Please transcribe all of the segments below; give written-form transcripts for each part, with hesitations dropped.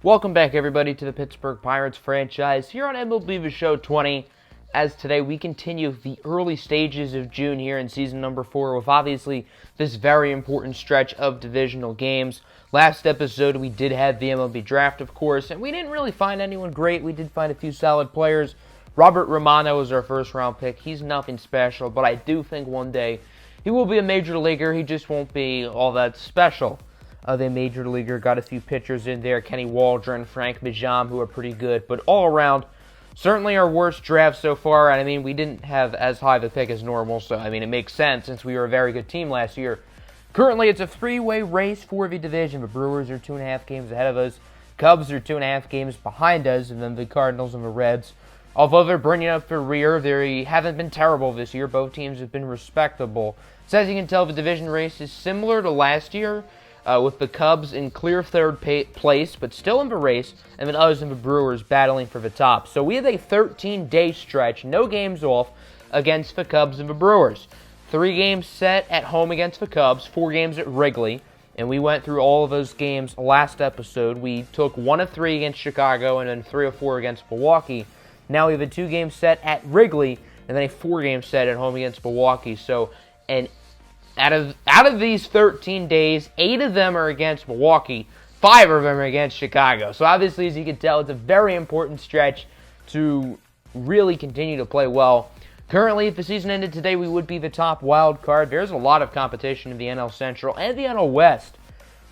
Welcome back, everybody, to the Pittsburgh Pirates franchise here on MLB The Show 20. As today we continue the early stages of June here in season number 4 with obviously this very important stretch of divisional games. Last episode we did have the MLB draft, of course, and we didn't really find anyone great. We did find a few solid players. Robert Romano was our first round pick. He's nothing special, but I do think one day he will be a major leaguer. He just won't be all that special. The major leaguer got a few pitchers in there, Kenny Waldron, Frank Mijam, who are pretty good, but all around, certainly our worst draft so far. And I mean, we didn't have as high of a pick as normal, so I mean, it makes sense since we were a very good team last year. Currently, it's a three-way race for the division. The Brewers are 2.5 games ahead of us, Cubs are 2.5 games behind us, and then the Cardinals and the Reds. Although they're bringing up the rear, they haven't been terrible this year. Both teams have been respectable. So as you can tell, the division race is similar to last year. With the Cubs in clear third place, but still in the race, and then us and the Brewers battling for the top. So we have a 13-day stretch, no games off, against the Cubs and the Brewers. 3 games set at home against the Cubs, 4 games at Wrigley, and we went through all of those games last episode. We took 1 of 3 against Chicago, and then 3 of 4 against Milwaukee. Now we have a 2-game set at Wrigley, and then a 4-game set at home against Milwaukee. So, Out of these 13 days, 8 of them are against Milwaukee, 5 of them are against Chicago. So obviously, as you can tell, it's a very important stretch to really continue to play well. Currently, if the season ended today, we would be the top wild card. There's a lot of competition in the NL Central and the NL West.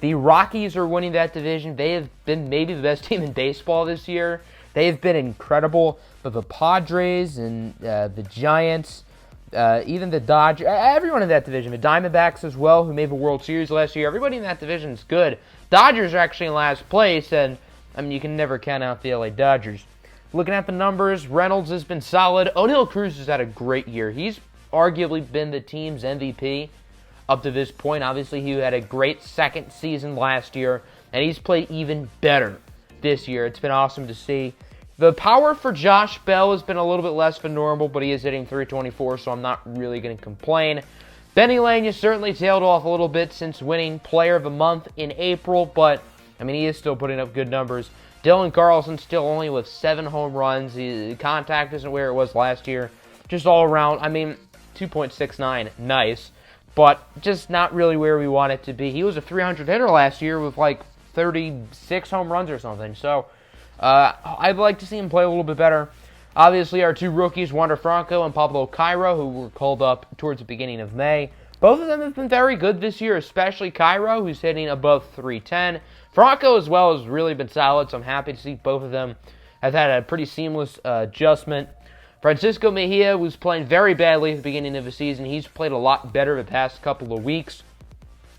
The Rockies are winning that division. They have been maybe the best team in baseball this year. They have been incredible. But the Padres and the Giants, even the Dodgers, everyone in that division, the Diamondbacks as well, who made the World Series last year, everybody in that division is good. Dodgers are actually in last place, and I mean, you can never count out the LA Dodgers. Looking at the numbers, Reynolds has been solid. O'Neal Cruz has had a great year. He's arguably been the team's MVP up to this point. Obviously, he had a great second season last year, and he's played even better this year. It's been awesome to see. The power for Josh Bell has been a little bit less than normal, but he is hitting .324, so I'm not really going to complain. Benny Lane has certainly tailed off a little bit since winning Player of the Month in April, but, I mean, he is still putting up good numbers. Dylan Carlson still only with 7 home runs. The contact isn't where it was last year. Just all around, I mean, 2.69, nice, but just not really where we want it to be. He was a .300 hitter last year with, like, 36 home runs or something, so I'd like to see him play a little bit better. Obviously, our 2 rookies, Wander Franco and Pablo Cairo, who were called up towards the beginning of May. Both of them have been very good this year, especially Cairo, who's hitting above .310. Franco, as well, has really been solid, so I'm happy to see both of them have had a pretty seamless adjustment. Francisco Mejia was playing very badly at the beginning of the season. He's played a lot better the past couple of weeks.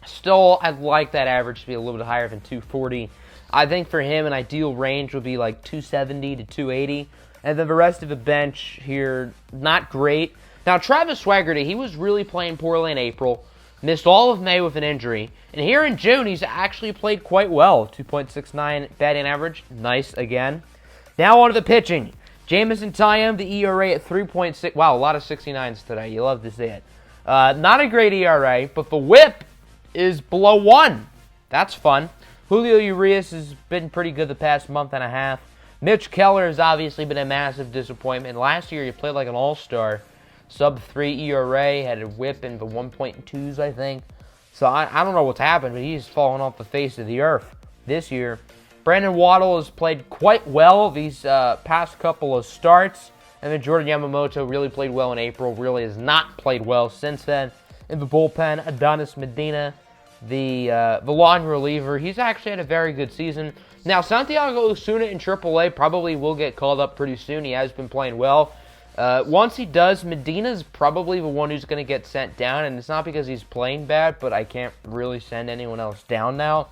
Still, I'd like that average to be a little bit higher than 240. I think for him, an ideal range would be like 270 to 280. And then the rest of the bench here, not great. Now, Travis Swaggerty, he was really playing poorly in April. Missed all of May with an injury. And here in June, he's actually played quite well. 2.69 batting average. Nice again. Now on to the pitching. Jameson Taillon, the ERA at 3.6. Wow, a lot of 69s today. You love to see it. Not a great ERA, but the whip is below 1. That's fun. Julio Urias has been pretty good the past month and a half. Mitch Keller has obviously been a massive disappointment. Last year, he played like an all-star. Sub-3 ERA, had a whip in the 1.2s, I think. So I don't know what's happened, but he's fallen off the face of the earth this year. Brandon Waddle has played quite well these past couple of starts. And then Jordan Yamamoto really played well in April, really has not played well since then. In the bullpen, Adonis Medina, the long reliever, he's actually had a very good season. Now, Santiago Osuna in AAA probably will get called up pretty soon. He has been playing well. Once he does, Medina's probably the one who's going to get sent down, and it's not because he's playing bad, but I can't really send anyone else down now.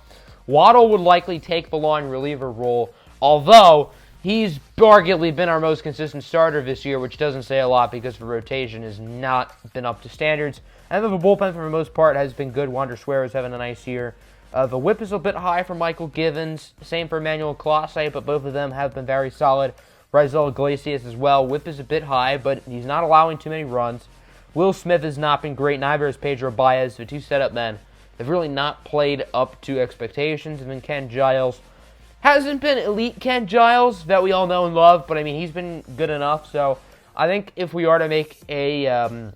Waddle would likely take the long reliever role, although he's arguably been our most consistent starter this year, which doesn't say a lot because the rotation has not been up to standards. And then the bullpen, for the most part, has been good. Wander Suarez having a nice year. The whip is a bit high for Michael Givens. Same for Emmanuel Clase, but both of them have been very solid. Raisel Iglesias as well. Whip is a bit high, but he's not allowing too many runs. Will Smith has not been great. Neither has Pedro Baez, the 2 setup men. They've really not played up to expectations. And then Ken Giles Hasn't been elite Ken Giles that we all know and love, but I mean, he's been good enough. So I think if we are to make a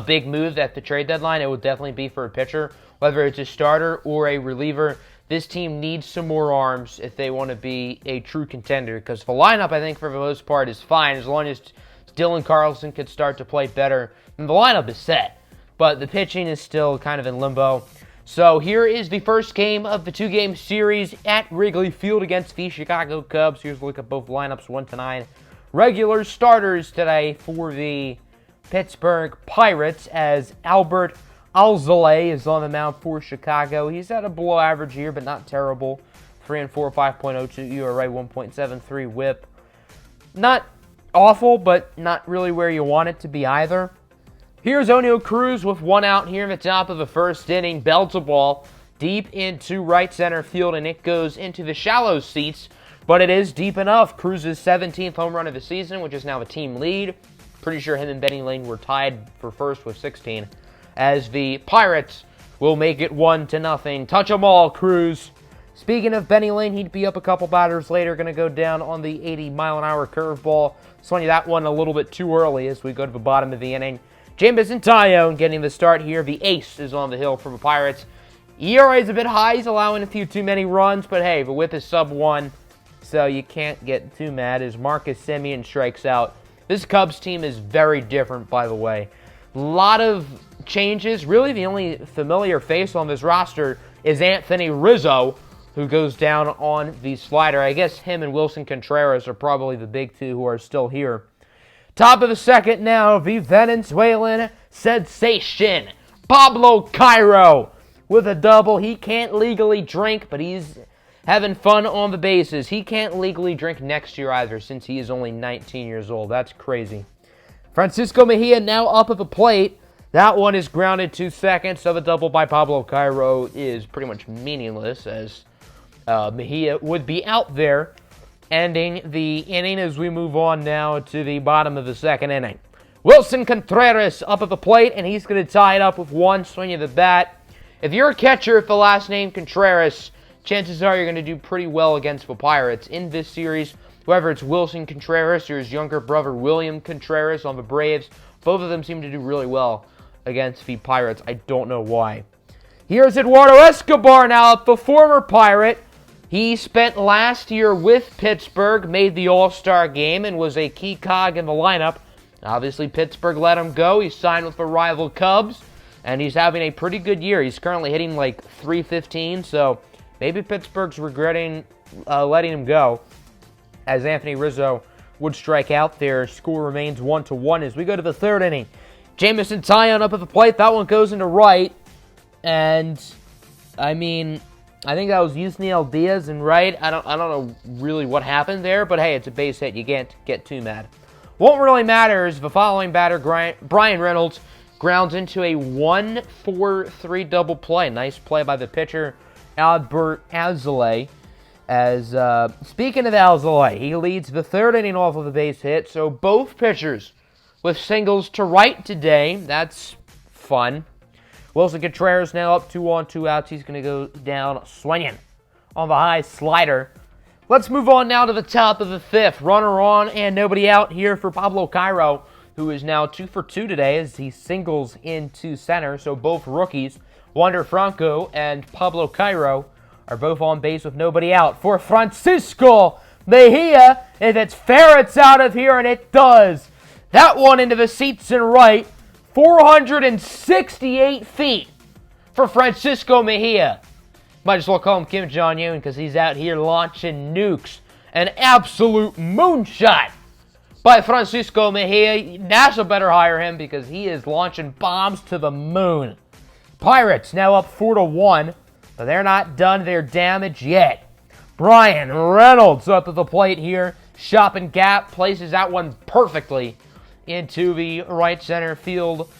big move at the trade deadline, it would definitely be for a pitcher, whether it's a starter or a reliever. This team needs some more arms if they want to be a true contender, because the lineup, I think, for the most part, is fine as long as Dylan Carlson could start to play better. And the lineup is set, but the pitching is still kind of in limbo. So here is the first game of the two-game series at Wrigley Field against the Chicago Cubs. Here's a look at both lineups, 1-9. Regular starters today for the Pittsburgh Pirates, as Albert Alzolay is on the mound for Chicago. He's had a below average year, but not terrible. 3-4, 5.02 ERA, 1.73 WHIP. Not awful, but not really where you want it to be either. Here's Oneil Cruz with one out here in the top of the first inning. Belts a ball deep into right center field, and it goes into the shallow seats, but it is deep enough. Cruz's 17th home run of the season, which is now a team lead. Pretty sure him and Benny Lane were tied for first with 16, as the Pirates will make it 1-0. Touch 'em all, Cruz. Speaking of Benny Lane, he'd be up a couple batters later. Going to go down on the 80-mile-an-hour curveball. Swing that one a little bit too early as we go to the bottom of the inning. Jameson Taillon getting the start here. The ace is on the hill for the Pirates. ERA is a bit high. He's allowing a few too many runs, but hey, the whip is sub-1, so you can't get too mad as Marcus Semien strikes out. This Cubs team is very different, by the way. A lot of changes. Really, the only familiar face on this roster is Anthony Rizzo, who goes down on the slider. I guess him and Wilson Contreras are probably the big two who are still here. Top of the second now, the Venezuelan sensation, Pablo Cairo, with a double. He can't legally drink, but he's having fun on the bases. He can't legally drink next year either, since he is only 19 years old. That's crazy. Francisco Mejia now up at the plate. That one is grounded to second, so the double by Pablo Cairo is pretty much meaningless, as Mejia would be out there, ending the inning as we move on now to the bottom of the second inning. Wilson Contreras up at the plate, and he's going to tie it up with one swing of the bat. If you're a catcher with the last name Contreras, chances are you're going to do pretty well against the Pirates in this series. Whether it's Wilson Contreras or his younger brother William Contreras on the Braves, both of them seem to do really well against the Pirates. I don't know why. Here's Eduardo Escobar now, the former Pirate. He spent last year with Pittsburgh, made the All-Star game, and was a key cog in the lineup. Obviously, Pittsburgh let him go. He signed with the rival Cubs, and he's having a pretty good year. He's currently hitting like .315, so maybe Pittsburgh's regretting letting him go, as Anthony Rizzo would strike out there. Score remains 1-1 as we go to the third inning. Jameson Taillon up at the plate. That one goes into right, and I mean, I think that was Yusniel Diaz and right. I don't know really what happened there, but hey, it's a base hit. You can't get too mad. What really matters, the following batter, Brian Reynolds, grounds into a 1-4-3 double play. Nice play by the pitcher, Albert Alzolay. As speaking of Alzolay, he leads the third inning off of a base hit, so both pitchers with singles to right today. That's fun. Wilson Contreras now up 2 2 outs. He's going to go down swinging on the high slider. Let's move on now to the top of the fifth. Runner on and nobody out here for Pablo Cairo, who is now 2 for 2 today as he singles into center. So both rookies, Wander Franco and Pablo Cairo, are both on base with nobody out. For Francisco Mejia, if it's fair, it's out of here, and it does. That one into the seats and right. 468 feet for Francisco Mejia. Might as well call him Kim Jong-un because he's out here launching nukes. An absolute moonshot by Francisco Mejia. NASA better hire him because he is launching bombs to the moon. Pirates now up 4-1, but they're not done their damage yet. Brian Reynolds up at the plate here. Shopping gap, places that one perfectly into the right center field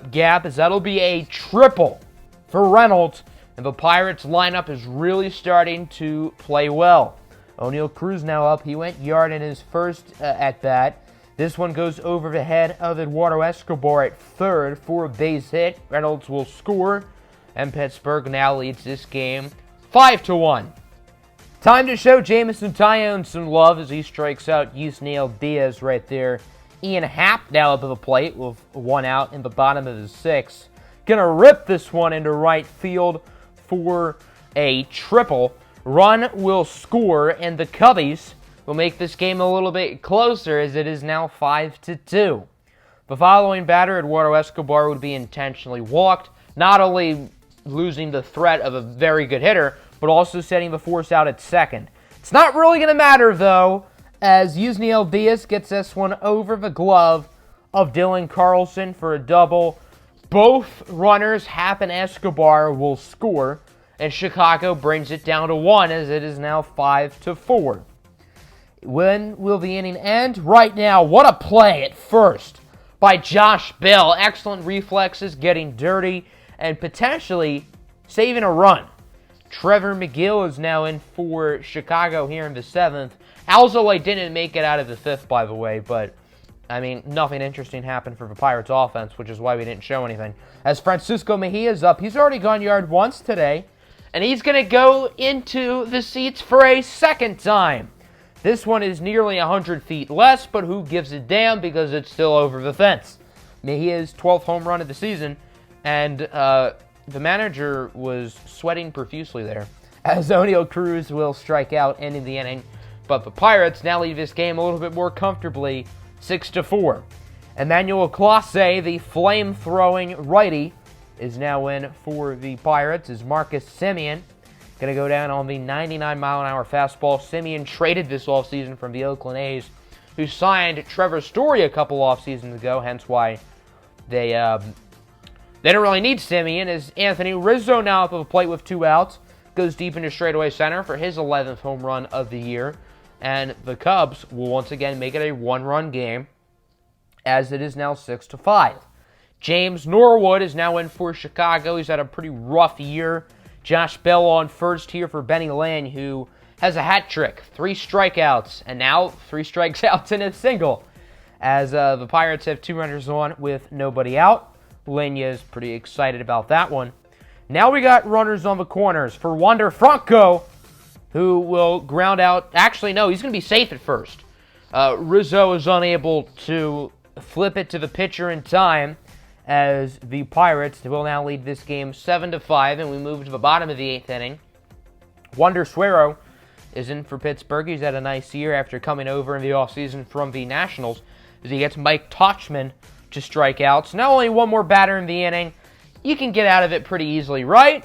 gap, as that'll be a triple for Reynolds, and the Pirates lineup is really starting to play well. Oneil Cruz now up. He went yard in his first at-bat. This one goes over the head of Eduardo Escobar at third for a base hit. Reynolds will score, and Pittsburgh now leads this game 5-1. Time to show Jameson Taillon some love as he strikes out Yusniel Diaz right there. Ian Happ now up to the plate with one out in the bottom of the sixth. Gonna rip this one into right field for a triple. Run will score, and the Cubbies will make this game a little bit closer as it is now 5-2. The following batter, Eduardo Escobar, would be intentionally walked, not only losing the threat of a very good hitter, but also setting the force out at second. It's not really going to matter, though, as Yusniel Diaz gets this one over the glove of Dylan Carlson for a double. Both runners, Happ and Escobar, will score, and Chicago brings it down to 1 as it is now 5-4. When will the inning end? Right now, what a play at first by Josh Bell. Excellent reflexes, getting dirty, and potentially saving a run. Trevor McGill is now in for Chicago here in the 7th. Alzolay didn't make it out of the 5th, by the way, but, I mean, nothing interesting happened for the Pirates offense, which is why we didn't show anything. As Francisco Mejia's up, he's already gone yard once today, and he's going to go into the seats for a second time. This one is nearly 100 feet less, but who gives a damn because it's still over the fence. Mejia's 12th home run of the season, and the manager was sweating profusely there, as O'Neal Cruz will strike out, ending the inning. But the Pirates now lead this game a little bit more comfortably, 6-4. Emmanuel Clase, the flame-throwing righty, is now in for the Pirates, as Marcus Semien going to go down on the 99-mile-an-hour fastball. Semien traded this offseason from the Oakland A's, who signed Trevor Story a couple offseasons ago, hence why they don't really need Semien, as Anthony Rizzo now up at the plate with 2 outs, goes deep into straightaway center for his 11th home run of the year. And the Cubs will once again make it a 1-run game, as it is now 6-5. James Norwood is now in for Chicago. He's had a pretty rough year. Josh Bell on first here for Benny Lane, who has a hat trick, 3 strikeouts, and now 3 strikeouts in a single, as the Pirates have 2 runners on with nobody out. Lenya is pretty excited about that one. Now we got runners on the corners for Wander Franco, who will ground out. Actually, no, he's going to be safe at first. Rizzo is unable to flip it to the pitcher in time, as the Pirates will now lead this game 7-5, and we move to the bottom of the 8th inning. Wander Suero is in for Pittsburgh. He's had a nice year after coming over in the offseason from the Nationals, as he gets Mike Tauchman to strike out. So now only one more batter in the inning. You can get out of it pretty easily, right?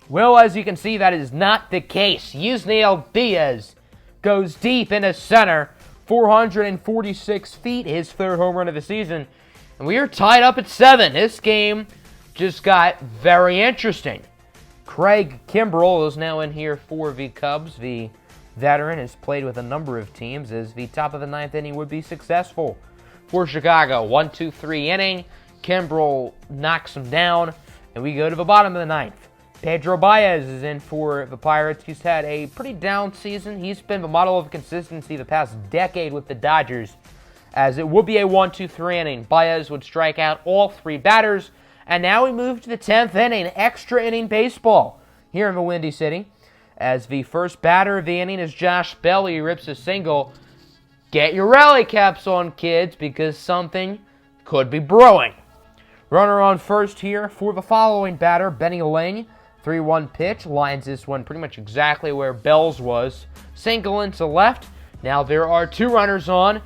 Well, as you can see, that is not the case. Yusniel Diaz goes deep into center, 446 feet, his 3rd home run of the season. And we are tied up at 7. This game just got very interesting. Craig Kimbrell is now in here for the Cubs. The veteran has played with a number of teams, as the top of the 9th inning would be successful for Chicago. 1-2-3 inning. Kimbrell knocks him down, and we go to the bottom of the 9th. Pedro Baez is in for the Pirates. He's had a pretty down season. He's been the model of consistency the past decade with the Dodgers, as it would be a 1-2-3 inning. Baez would strike out all 3 batters, and now we move to the 10th inning, extra inning baseball here in the Windy City, as the first batter of the inning is Josh Bell. He rips a single. Get your rally caps on, kids, because something could be brewing. Runner on first here for the following batter, Benny Ling. 3-1 pitch, lines this one pretty much exactly where Bell's was. Single into left. Now there are 2 runners on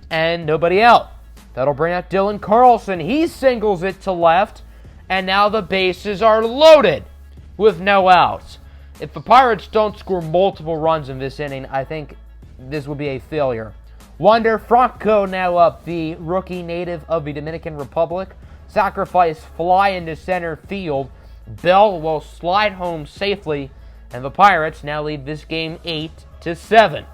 and nobody out. That'll bring out Dylan Carlson. He singles it to left, and now the bases are loaded with no outs. If the Pirates don't score multiple runs in this inning, I think this will be a failure. Wander Franco now up, the rookie native of the Dominican Republic. Sacrifice fly into center field. Bell will slide home safely, and the Pirates now lead this game 8-7.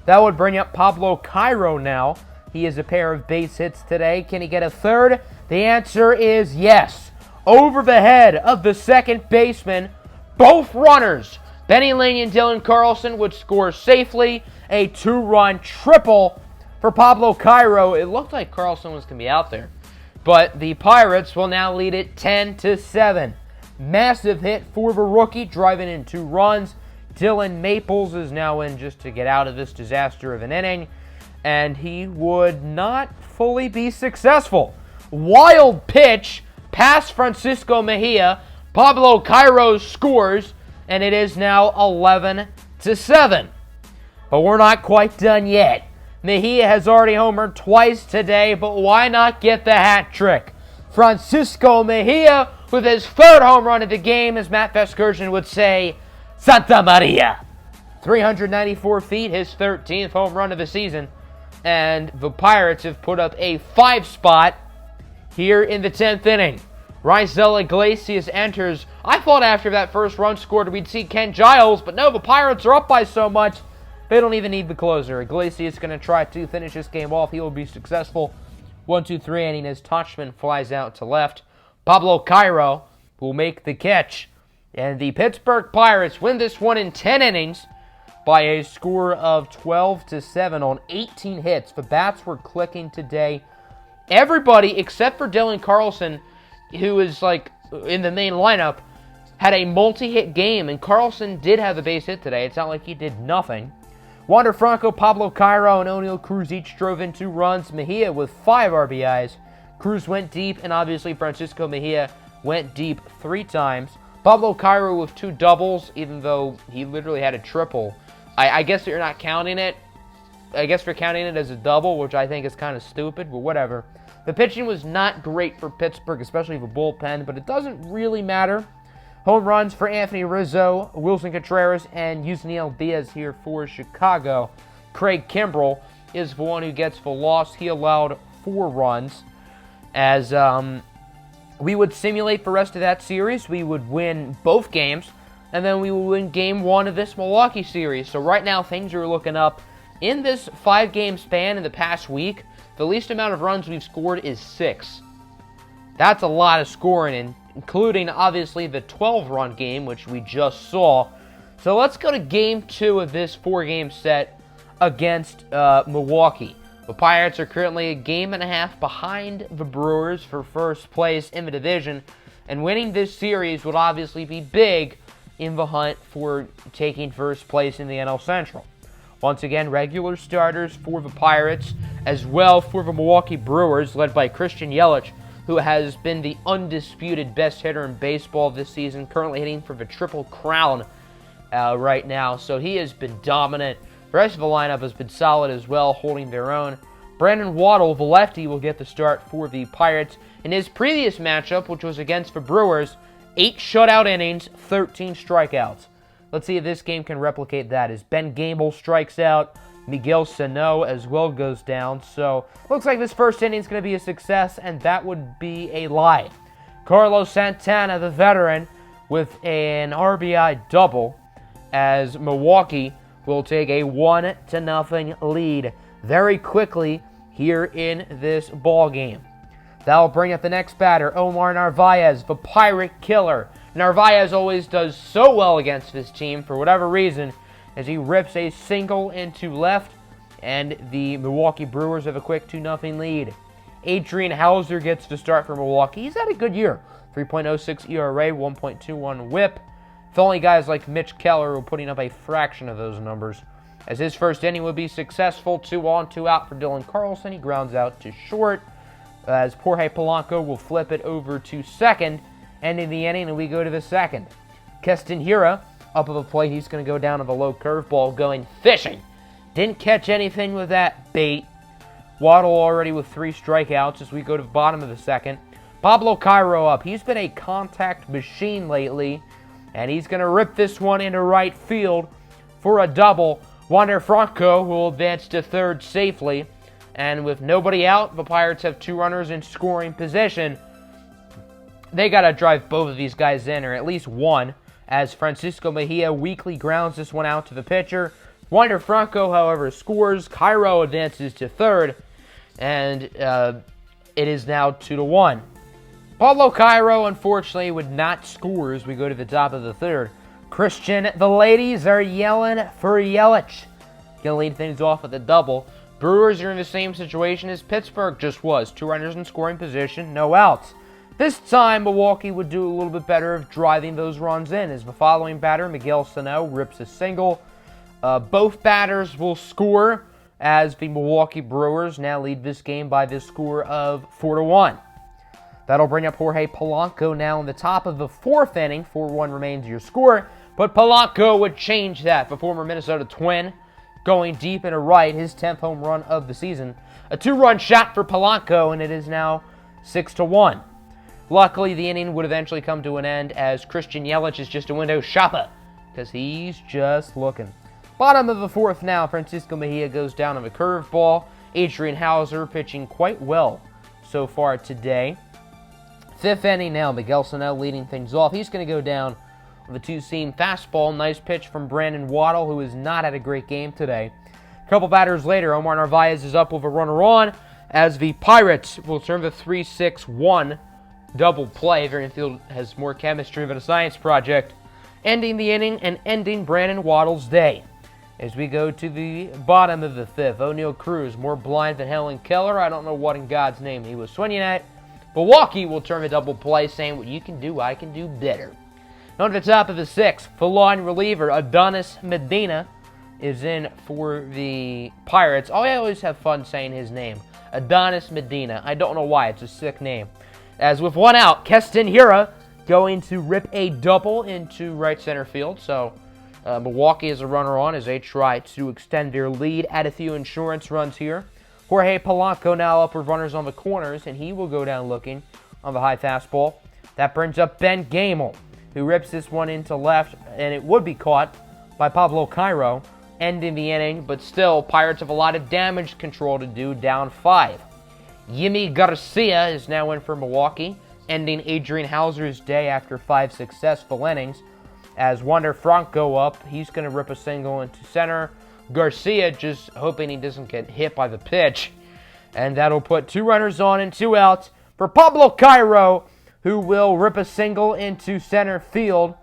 That would bring up Pablo Cairo now. He has a pair of base hits today. Can he get a third? The answer is yes. Over the head of the second baseman, both runners, Benny Ling and Dylan Carlson, would score safely. A 2-run triple for Pablo Cairo. It looked like Carlson was going to be out there, but the Pirates will now lead it 10-7. Massive hit for the rookie, driving in 2 runs. Dylan Maples is now in just to get out of this disaster of an inning, and he would not fully be successful. Wild pitch past Francisco Mejia. Pablo Cairo scores, and it is now 11-7. But we're not quite done yet. Mejia has already homered twice today, but why not get the hat trick? Francisco Mejia with his third home run of the game, as Matt Vasgersian would say, Santa Maria. 394 feet, his 13th home run of the season. And the Pirates have put up a 5 spot here in the 10th inning. Raisel Iglesias enters. I thought after that first run scored we'd see Ken Giles, but no, the Pirates are up by so much, they don't even need the closer. Iglesias is going to try to finish this game off. He will be successful. 1-2-3 inning as Tauchman flies out to left. Pablo Cairo will make the catch. And the Pittsburgh Pirates win this one in 10 innings by a score of 12-7 on 18 hits. The bats were clicking today. Everybody except for Dylan Carlson, who is like in the main lineup, had a multi-hit game, and Carlson did have a base hit today. It's not like he did nothing. Wander Franco, Pablo Cairo, and O'Neal Cruz each drove in 2 runs. Mejia with 5 RBIs. Cruz went deep, and obviously Francisco Mejia went deep 3 times. Pablo Cairo with 2 doubles, even though he literally had a triple. I guess you're not counting it. I guess you're counting it as a double, which I think is kind of stupid, but whatever. The pitching was not great for Pittsburgh, especially the bullpen, but it doesn't really matter. Home runs for Anthony Rizzo, Wilson Contreras, and Yusniel Diaz here for Chicago. Craig Kimbrell is the one who gets the loss. He allowed 4 runs. As we would simulate the rest of that series, we would win both games, and then we will win Game 1 of this Milwaukee series. So right now, things are looking up. In this 5-game span in the past week, the least amount of runs we've scored is 6. That's a lot of scoring, including, obviously, the 12-run game, which we just saw. So let's go to Game 2 of this 4-game set against Milwaukee. The Pirates are currently a game and a half behind the Brewers for first place in the division, and winning this series would obviously be big in the hunt for taking first place in the NL Central. Once again, regular starters for the Pirates, as well for the Milwaukee Brewers, led by Christian Yelich, who has been the undisputed best hitter in baseball this season, currently hitting for the Triple Crown right now. So he has been dominant. The rest of the lineup has been solid as well, holding their own. Brandon Waddle, the lefty, will get the start for the Pirates. In his previous matchup, which was against the Brewers, 8 shutout innings, 13 strikeouts. Let's see if this game can replicate that. As Ben Gamble strikes out, Miguel Sano as well goes down. So, looks like this first inning is going to be a success, and that would be a lie. Carlos Santana, the veteran, with an RBI double, as Milwaukee will take a 1-0 lead very quickly here in this ball game. That'll bring up the next batter, Omar Narvaez, the Pirate Killer. Narvaez always does so well against this team for whatever reason, as he rips a single into left, and the Milwaukee Brewers have a quick 2-0 lead. Adrian Hauser gets to start for Milwaukee. He's had a good year. 3.06 ERA, 1.21 whip. If only guys like Mitch Keller were putting up a fraction of those numbers. As his first inning would be successful, 2 on, 2 out for Dylan Carlson. He grounds out to short, as Jorge Polanco will flip it over to second, ending the inning, and we go to the second. Keston Hiura, up of a plate, he's going to go down to the low curveball, going fishing. Didn't catch anything with that bait. Waddle already with 3 strikeouts as we go to the bottom of the second. Pablo Cairo up. He's been a contact machine lately, and he's going to rip this one into right field for a double. Wander Franco will advance to third safely, and with nobody out, the Pirates have 2 runners in scoring position. They got to drive both of these guys in, or at least one, as Francisco Mejia weakly grounds this one out to the pitcher. Wander Franco, however, scores. Cairo advances to third, and it is now 2-1. Pablo Cairo, unfortunately, would not score as we go to the top of the third. Christian, the ladies are yelling for Yelich. Gonna lead things off with a double. Brewers are in the same situation as Pittsburgh just was. 2 runners in scoring position, no outs. This time, Milwaukee would do a little bit better of driving those runs in, as the following batter, Miguel Sano, rips a single. Both batters will score, as the Milwaukee Brewers now lead this game by the score of 4-1. That'll bring up Jorge Polanco now in the top of the fourth inning. 4-1 remains your score, but Polanco would change that. The former Minnesota Twin going deep into right, his 10th home run of the season. A 2-run shot for Polanco, and it is now 6-1. Luckily, the inning would eventually come to an end as Christian Yelich is just a window shopper because he's just looking. Bottom of the fourth now, Francisco Mejia goes down on a curveball. Adrian Hauser pitching quite well so far today. Fifth inning now, Miguel Sano leading things off. He's going to go down with a two-seam fastball. Nice pitch from Brandon Waddle, who has not had a great game today. A couple batters later, Omar Narvaez is up with a runner on as the Pirates will turn the 3-6-1 double play. Varian Field has more chemistry than a science project, ending the inning and ending Brandon Waddle's day. As we go to the bottom of the fifth, O'Neal Cruz, more blind than Helen Keller. I don't know what in God's name he was swinging at. Milwaukee will turn the double play, saying, what you can do, I can do better. On the top of the sixth, full-on reliever Adonis Medina is in for the Pirates. Oh, I always have fun saying his name. Adonis Medina. I don't know why. It's a sick name. As with one out, Keston Hiura going to rip a double into right center field. So Milwaukee is a runner on as they try to extend their lead. Add a few insurance runs here. Jorge Polanco now up with runners on the corners, and he will go down looking on the high fastball. That brings up Ben Gamel, who rips this one into left, and it would be caught by Pablo Cairo, ending the inning. But still, Pirates have a lot of damage control to do, down 5. Yimi Garcia is now in for Milwaukee, ending Adrian Hauser's day after 5 successful innings. As Wander Franco up, he's going to rip a single into center. Garcia just hoping he doesn't get hit by the pitch. And that'll put 2 runners on and 2 outs for Pablo Cairo, who will rip a single into center field.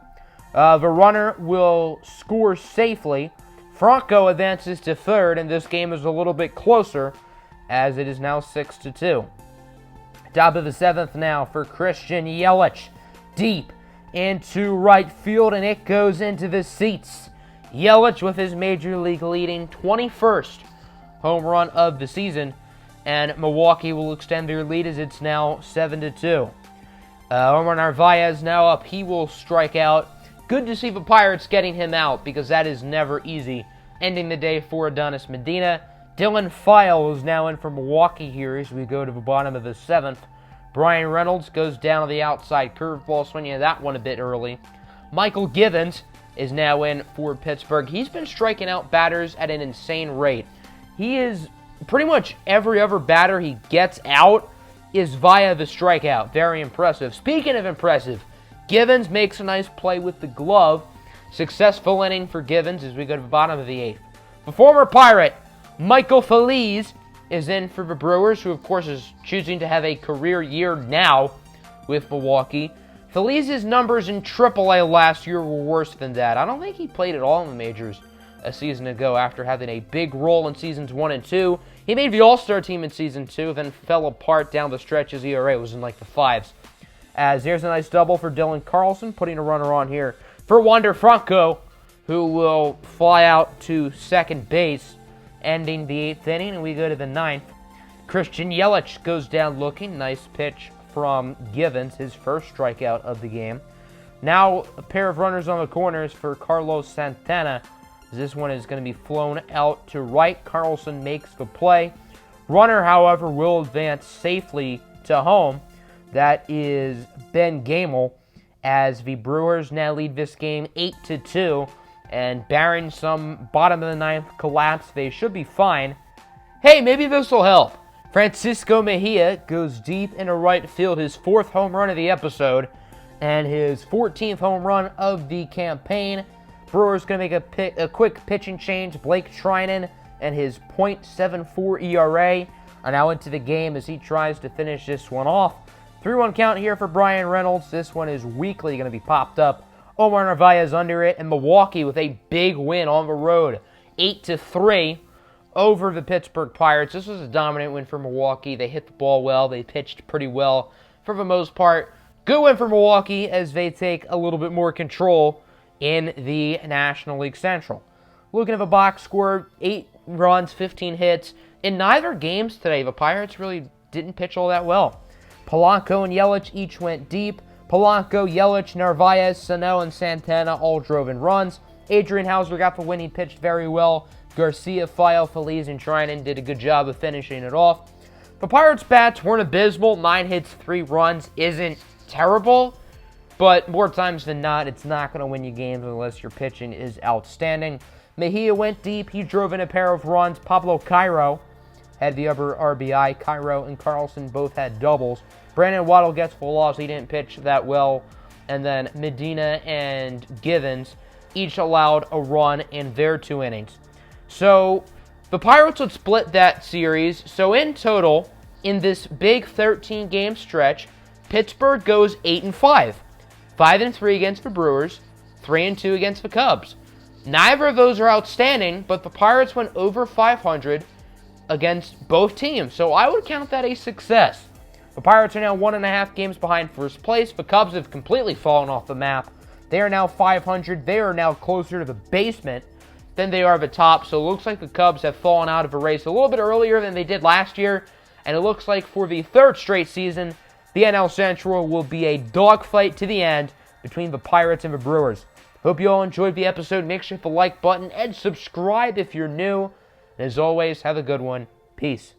The runner will score safely. Franco advances to third, and this game is a little bit closer, as it is now 6-2. Top of the seventh now for Christian Yelich. Deep into right field, and it goes into the seats. Yelich with his Major League leading 21st home run of the season, and Milwaukee will extend their lead as it's now 7-2. Omar Narvaez now up. He will strike out. Good to see the Pirates getting him out because that is never easy. Ending the day for Adonis Medina. Dylan File is now in for Milwaukee here as we go to the bottom of the seventh. Brian Reynolds goes down to the outside curveball, swinging at that one a bit early. Michael Givens is now in for Pittsburgh. He's been striking out batters at an insane rate. He is pretty much every other batter he gets out is via the strikeout. Very impressive. Speaking of impressive, Givens makes a nice play with the glove. Successful inning for Givens as we go to the bottom of the eighth. The former Pirate, Michael Feliz, is in for the Brewers, who of course is choosing to have a career year now with Milwaukee. Feliz's numbers in AAA last year were worse than that. I don't think he played at all in the majors a season ago after having a big role in seasons 1 and 2. He made the All-Star team in season 2, then fell apart down the stretch. His ERA was in like the 5s. As there's a nice double for Dylan Carlson, putting a runner on here for Wander Franco, who will fly out to second base, ending the 8th inning, and we go to the 9th. Christian Yelich goes down looking. Nice pitch from Givens, his first strikeout of the game. Now a pair of runners on the corners for Carlos Santana. This one is going to be flown out to right. Carlson makes the play. Runner, however, will advance safely to home. That is Ben Gamel, as the Brewers now lead this game 8-2. And barring some bottom of the ninth collapse, they should be fine. Hey, maybe this will help. Francisco Mejia goes deep into right field, his 4th home run of the episode, and his 14th home run of the campaign. Brewers going to make a quick pitching change. Blake Trinan and his .74 ERA are now into the game as he tries to finish this one off. 3-1 count here for Brian Reynolds. This one is weakly going to be popped up. Omar Narvaez under it, and Milwaukee with a big win on the road. 8-3 over the Pittsburgh Pirates. This was a dominant win for Milwaukee. They hit the ball well. They pitched pretty well for the most part. Good win for Milwaukee as they take a little bit more control in the National League Central. Looking at the box score, 8 runs, 15 hits. In neither games today, the Pirates really didn't pitch all that well. Polanco and Yelich each went deep. Polanco, Yelich, Narvaez, Sano, and Santana all drove in runs. Adrian Hauser got the win. He pitched very well. Garcia, File, Feliz, and Trinan did a good job of finishing it off. The Pirates' bats weren't abysmal. 9 hits, 3 runs isn't terrible, but more times than not, it's not going to win you games unless your pitching is outstanding. Mejia went deep. He drove in a pair of runs. Pablo Cairo had the other RBI. Cairo and Carlson both had doubles. Brandon Waddle gets full loss. He didn't pitch that well. And then Medina and Givens each allowed a run in their 2 innings. So the Pirates would split that series. So in total, in this big 13-game stretch, Pittsburgh goes 8-5. 5-3 against the Brewers, 3-2 against the Cubs. Neither of those are outstanding, but the Pirates went over 500 against both teams. So I would count that a success. The Pirates are now 1.5 games behind first place. The Cubs have completely fallen off the map. They are now 500. They are now closer to the basement than they are the top. So it looks like the Cubs have fallen out of the race a little bit earlier than they did last year. And it looks like for the 3rd straight season, the NL Central will be a dogfight to the end between the Pirates and the Brewers. Hope you all enjoyed the episode. Make sure to hit the like button and subscribe if you're new. And as always, have a good one. Peace.